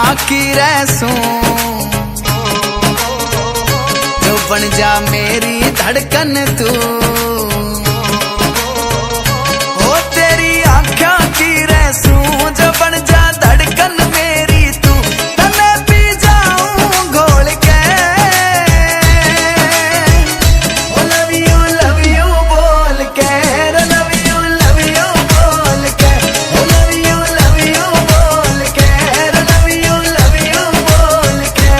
की रहसूं, जो बन जा मेरी धड़कन तू। ओ तेरी आँखों की रहसूं, जो बन जा धड़कन मेरी तू। तने पी जाऊं घोल के, ओ लव यू बोल के, लव यू बोल के, ओ लव यू बोल के, लव यू बोल के।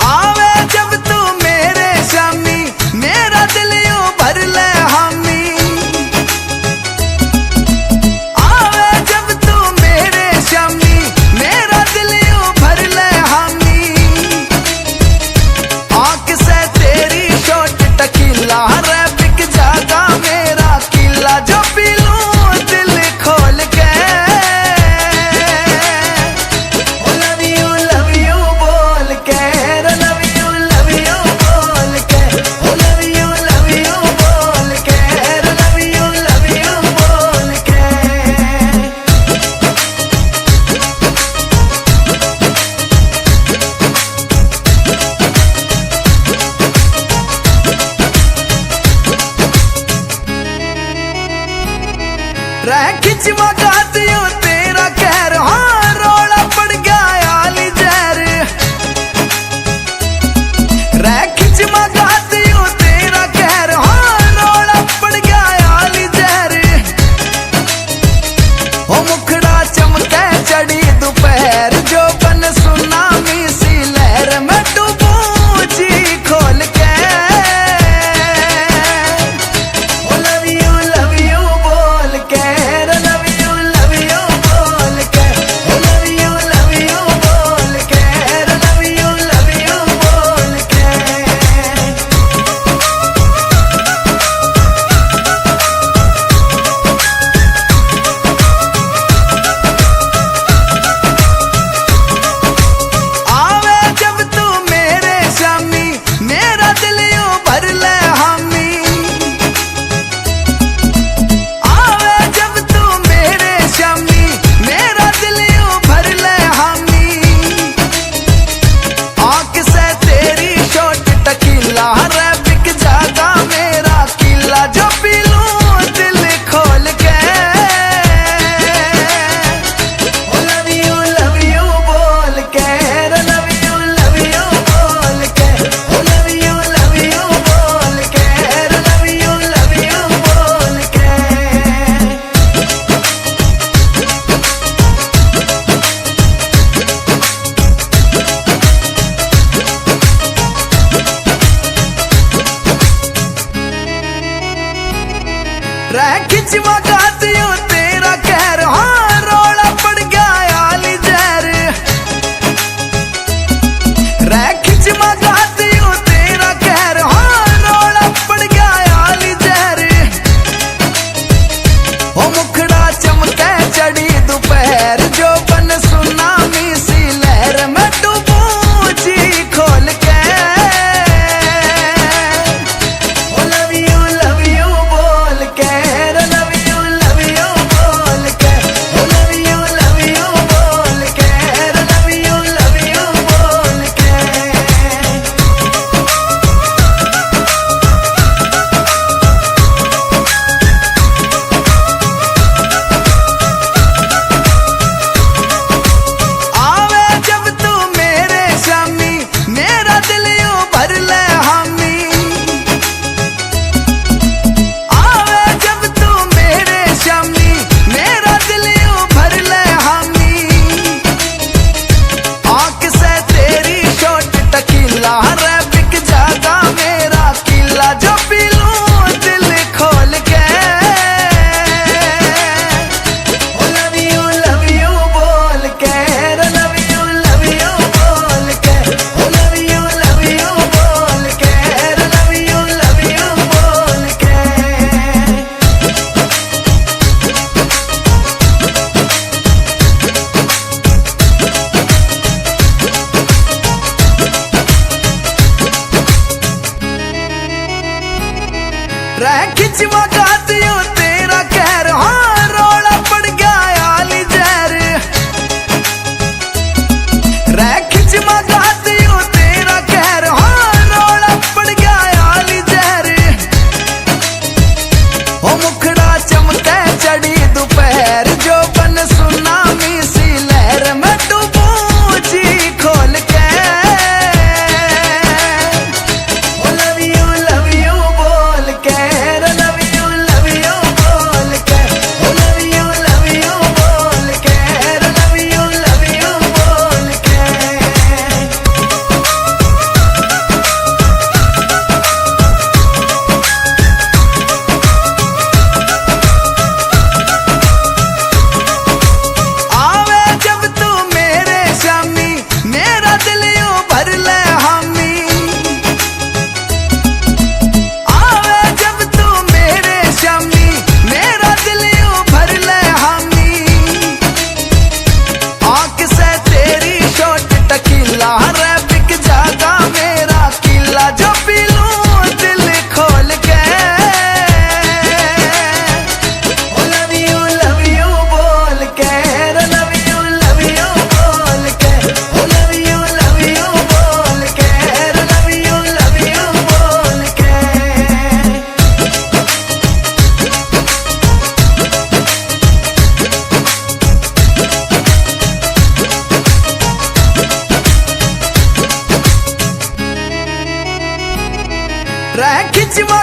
आवे जब तू मेरे शामी, मेरा दिल यूं भर ले हामी। आवे जब तू मेरे शामी, मेरा दिल यूं भर ले हामी। आँख से तेरी शॉट टकीला रे बिक जागा मेरा किला, जो पी लूं दिल खोल के। ओ लव यू बोल के, लव यू बोल के, ओ लव यू बोल के, लव यू बोल के। रह खिंचवा गाती हूँ तेरा कहर, हाँ रोड़ा पड़ गया आली जहर। रह खिंचवा गाती हूँ तेरा कहर, हाँ रोड़ा पड़ गया आली जहर। ओ मुखड़ा चमके चढ़ी दोपहर, जो बन सुनामी सी लहर। मैं डूबूं जी खोल के, ओ लव यू बोल के, लव यू बोल के, ओ लव यू बोल के, लव यू बोल के। आवे जब तू मेरे शामी, मेरा दिल यूं भर ले हामी। आवे जब तू मेरे शामी, मेरा दिल यूं भर ले हामी। आँख से तेरी शॉट टकीला रे बिक जागा मेरा किला, जो पी लूं दिल खोल के। ओ लव यू बोल के, लव यू बोल के, ओ लव यू बोल के, लव यू बोल के। रह खिंचवा गाती हूँ तेरा कहर, हाँ रोड़ा पड़ गया आली जहर। रह खिंचवा गाती हूँ तेरा कहर, हाँ रोड़ा पड़ गया आली जहर। ओ मुखड़ा चमके चढ़ी दोपहर, जो बन सुनामी सी लहर। मैं डूबूं जी खोल के, ओ लव यू बोल के, लव यू रह खिंचवा गातियो तेरा कहर, हाँ रोला पड़ गया आली जहर। रह खिंचवा गातियो तेरा कहर, हाँ रोला पड़ गया आली जहर। ओ मुखड़ा चमके चढ़ी दोपहर, जो बन सुनामी सी लहर में डूबूं जी खोल के। ओ लव यू बोल के, लव यू बोल के, ओ लव यू बोल के, लव यू बोल के। आवे जब तू मेरे शामी, मेरा दिल यूं भर ले हामी। आवे जब तू मेरे शामी, मेरा दिल यूं भर ले हामी। आंख से तेरी शॉट टकीला, रे बिक जागा मेरा किला, जो पी लूं दिल खोल के। ओ लव यू बोल के, लव यू बोल के, ओ लव यू बोल के, लव यू बोल के। रह खिंचवा